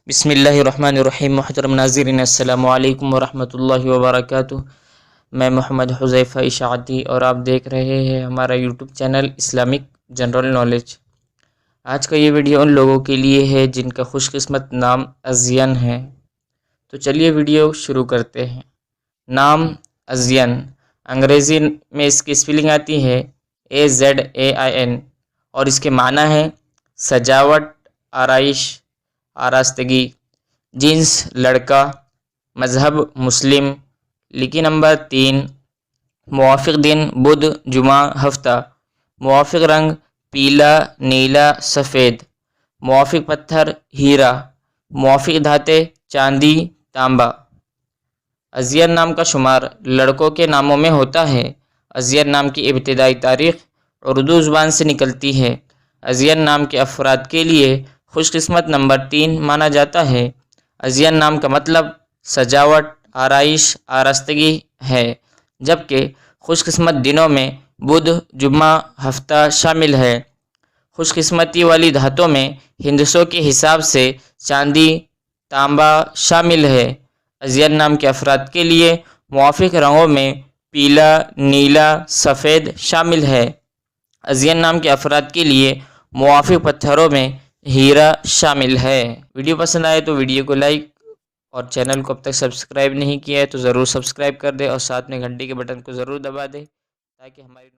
بسم اللہ الرحمن الرحیم۔ محترم ناظرین السلام علیکم ورحمۃ اللہ وبرکاتہ۔ میں محمد حذیفہ اشاعتی اور آپ دیکھ رہے ہیں ہمارا YouTube channel Islamic general knowledge. آج کا یہ ویڈیو ان لوگوں کے لیے ہے جن کا خوش قسمت نام ازین ہے۔ تو چلیے ویڈیو شروع کرتے ہیں۔ نام ازین، انگریزی میں اس کی اسپیلنگ آتی ہے AZAIN اور اس کے معنی ہے سجاوٹ، آرائش، آراستگی۔ جنس لڑکا، مذہب مسلم، لکی نمبر 3، موافق دن بدھ جمعہ ہفتہ، موافق رنگ پیلا نیلا سفید، موافق پتھر ہیرا، موافق دھاتیں چاندی تانبا۔ ازین نام کا شمار لڑکوں کے ناموں میں ہوتا ہے۔ ازین نام کی ابتدائی تاریخ اردو زبان سے نکلتی ہے۔ ازین نام کے افراد کے لیے خوش قسمت نمبر 3 مانا جاتا ہے۔ ازین نام کا مطلب سجاوٹ، آرائش، آراستگی ہے، جبکہ خوش قسمت دنوں میں بدھ جمعہ ہفتہ شامل ہے۔ خوش قسمتی والی دھاتوں میں ہندسوں کے حساب سے چاندی تانبا شامل ہے۔ ازین نام کے افراد کے لیے موافق رنگوں میں پیلا نیلا سفید شامل ہے۔ ازین نام کے افراد کے لیے موافق پتھروں میں ہیرا شامل ہے۔ ویڈیو پسند آئے تو ویڈیو کو لائک اور چینل کو اب تک سبسکرائب نہیں کیا ہے تو ضرور سبسکرائب کر دے اور ساتھ میں گھنٹی کے بٹن کو ضرور دبا دے تاکہ ہماری